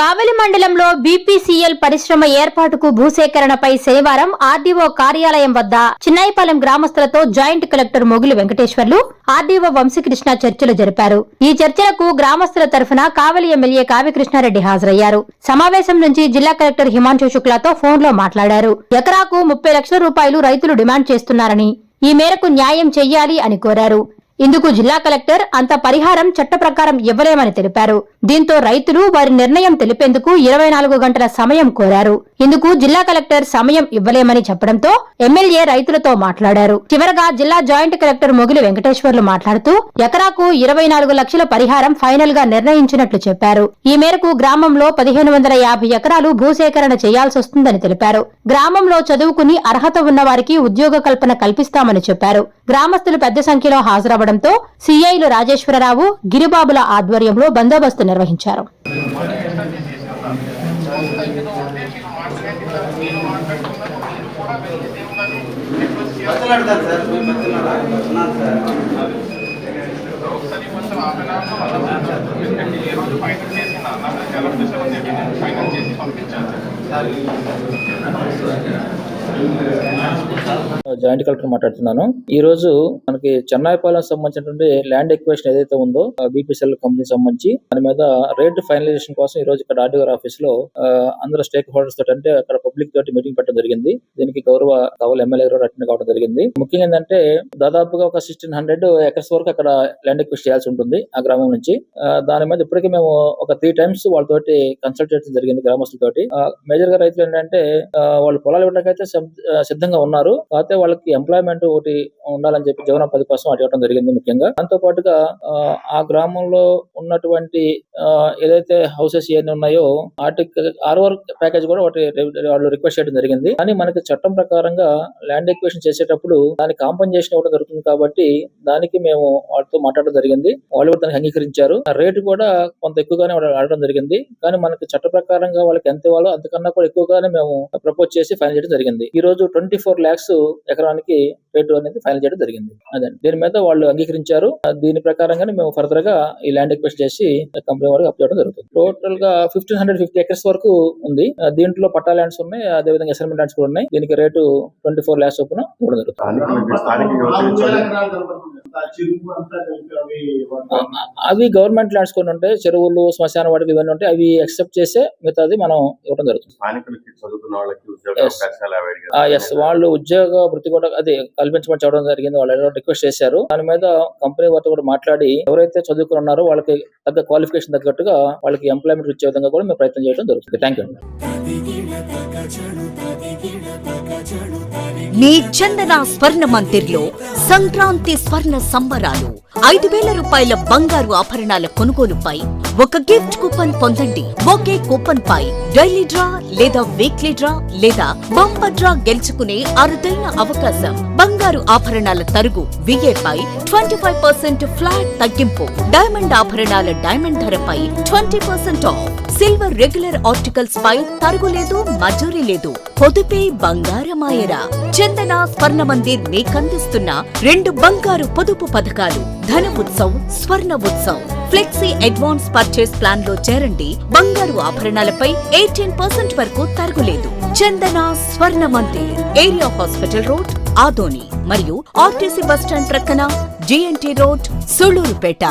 కావలి మండలంలో బీపీసీఎల్ పరిశ్రమ ఏర్పాటుకు భూసేకరణపై శనివారం ఆర్డీఓ కార్యాలయం వద్ద చిన్నాయిపాలెం గ్రామస్తులతో joint collector Moguli Venkateswarlu, RDO Vamsikrishna చర్చలు జరిపారు. ఈ చర్చలకు గ్రామస్తుల తరఫున కావలి ఎమ్మెల్యే కావ్యకృష్ణారెడ్డి హాజరయ్యారు. సమావేశం నుంచి జిల్లా కలెక్టర్ హిమాంశు శుక్లాతో ఫోన్లో మాట్లాడారు. ఎకరాకు 30 లక్షల రూపాయలు రైతులు డిమాండ్ చేస్తున్నారని, ఈ మేరకు న్యాయం చెయ్యాలి అని కోరారు. ఇందుకు జిల్లా కలెక్టర్ అంత పరిహారం చట్ట ప్రకారం ఇవ్వలేమని తెలిపారు. దీంతో రైతులు వారి నిర్ణయం తెలిపేందుకు 24 గంటల సమయం కోరారు. ఇందుకు జిల్లా కలెక్టర్ సమయం ఇవ్వలేమని చెప్పడంతో ఎమ్మెల్యే రైతులతో మాట్లాడారు. చివరగా జిల్లా జాయింట్ కలెక్టర్ మొగిలి వెంకటేశ్వర్లు మాట్లాడుతూ ఎకరాకు 24 లక్షల పరిహారం ఫైనల్ గా నిర్ణయించినట్లు చెప్పారు. ఈ మేరకు గ్రామంలో 1550 ఎకరాలు భూసేకరణ చేయాల్సి వస్తుందని తెలిపారు. గ్రామంలో చదువుకుని అర్హత ఉన్న వారికి ఉద్యోగ కల్పన కల్పిస్తామని చెప్పారు. గ్రామస్తులు పెద్ద సంఖ్యలో హాజరవడంతో సీఐలు రాజేశ్వరరావు, గిరిబాబుల ఆధ్వర్యంలో బందోబస్తు నిర్వహించారు. జాయింట్ కలెక్టర్ మాట్లాడుతున్నాను. ఈ రోజు మనకి చెన్నాయిపాలెం సంబంధించినటువంటి ల్యాండ్ ఎక్వేషన్ ఏదైతే ఉందో బీపీసీఎల్ కంపెనీ సంబంధించి దాని మీద రేట్ ఫైనలైజేషన్ కోసం ఈ రోజు ఇక్కడ ఆర్డీఓ ఆఫీస్ లో అందరూ స్టేక్ హోల్డర్స్ తోటి, అంటే అక్కడ పబ్లిక్ తోటి మీటింగ్ పెట్టడం జరిగింది. దీనికి గౌరవ కావలి ఎమ్మెల్యే గారు అటెండ్ కావడం జరిగింది. ముఖ్యంగా ఏంటంటే దాదాపుగా ఒక 1600 ఎకర్స్ వరకు అక్కడ ల్యాండ్ ఎక్వేషన్ చేయాల్సి ఉంటుంది ఆ గ్రామం నుంచి. దాని మీద ఇప్పటికీ మేము ఒక 3 times వాళ్ళతోటి కన్సల్ట్ చేయడం జరిగింది గ్రామస్తులతోటి. మేజర్ గా రైతులు ఏంటంటే వాళ్ళు పొలాలు ఇవ్వడానికి అయితే సిద్ధంగా ఉన్నారు. కాకపోతే వాళ్ళకి ఎంప్లాయ్మెంట్ ఒకటి ఉండాలని చెప్పి జీవనోపాధి కోసం అటు ఇవ్వడం జరిగింది. ముఖ్యంగా దాంతో పాటుగా ఆ గ్రామంలో ఉన్నటువంటి ఏదైతే హౌసెస్ ఏమి ఉన్నాయో వాటికి ఆర్ఓఆర్ ప్యాకేజ్ కూడా ఒకటి వాళ్ళు రిక్వెస్ట్ చేయడం జరిగింది. కానీ మనకి చట్టం ప్రకారంగా ల్యాండ్ ఎక్వేషన్ చేసేటప్పుడు దానికి కాంపన్సేషన్ ఇవ్వడం జరుగుతుంది. కాబట్టి దానికి మేము వాళ్ళతో మాట్లాడడం జరిగింది. వాళ్ళు కూడా దానికి అంగీకరించారు. రేటు కూడా కొంత ఎక్కువగానే అడగడం జరిగింది. కానీ మనకి చట్ట ప్రకారంగా వాళ్ళకి ఎంత ఇవ్వాలో అంతకన్నా కూడా ఎక్కువగానే మేము ప్రపోజ్ చేసి ఫైనల్ చేయడం జరిగింది. ఈ రోజు 24 lakhs ఎకరానికి రేటు అనేది ఫైనల్ చేయడం జరిగింది. అదే దీని మీద వాళ్ళు అంగీకరించారు. దీని ప్రకారంగానే మేము ఫర్దర్ గా ఈ ల్యాండ్ ఎక్వేషన్ చేసి కంపెనీ వరకు అప్ చేయడం జరుగుతుంది. టోటల్ గా 1550 ఎకర్స్ వరకు ఉంది. దీంట్లో పట్టా ల్యాండ్స్ ఉన్నాయి, అదేవిధంగా అసైన్మెంట్ ల్యాండ్స్ కూడా ఉన్నాయి. దీనికి రేటు 24 lakhs చొప్పున ఇవ్వడం జరుగుతుంది. అవి గవర్నమెంట్ ల్యాండ్స్ కొన్ని ఉంటాయి, చెరువులు, శ్మశాన వాటికి ఇవన్నీ ఉంటాయి. అవి ఎక్సెప్ట్ చేసే మిగతాది మనం ఇవ్వడం జరుగుతుంది. వాళ్ళు ఉద్యోగ వృత్తి కూడా అది కల్పించమని చెప్పడం జరిగింది. వాళ్ళు రిక్వెస్ట్ చేశారు. దాని మీద కంపెనీ వారితో కూడా మాట్లాడి ఎవరైతే చదువుకుని ఉన్నారో వాళ్ళకి తగ్గ క్వాలిఫికేషన్ తగ్గట్టుగా వాళ్ళకి ఎంప్లాయ్మెంట్ ఇచ్చే విధంగా కూడా మేము ప్రయత్నం చేయడం జరుగుతుంది. Thank you. మీ చందన స్వర్ణ మందిర్లో సంక్రాంతి స్వర్ణ సంబరాలు. 5,000 రూపాయల బంగారు ఆభరణాల కొనుగోలుపై ఒక గిఫ్ట్ కూపన్ పొందండి. ఒకే కూపన్ పై డైలీ డ్రా లేదా వీక్లీ డ్రా లేదా బంపర్ డ్రా గెలుచుకునే అరుదైన అవకాశం. బంగారు ఆభరణాల తరుగు VA పై 25% ఫ్లాట్ తగ్గింపు. డైమండ్ ఆభరణాల డైమండ్ ధరపై 20% ఆఫ్. సిల్వర్ రెగ్యులర్ ఆర్టికల్స్ పై తరుగులేదు, మజూరీ లేదు. పొదుపే బంగారమాయరా. చందన స్వర్ణ మందిర్ మీకందిస్తున్న 2 బంగారు పొదుపు పథకాలు. ధన ఉత్సవ్, స్వర్ణ Utsav. Flexi advance purchase plan లో చేరండి. బంగారు ఆభరణాలపై 18% వరకు తరుగులేదు. చందన స్వర్ణ Mandir, area hospital road, Adoni మరియు ఆర్టీసీ బస్టాండ్ ప్రక్కన GNT రోడ్, సూళ్లూరుపేట.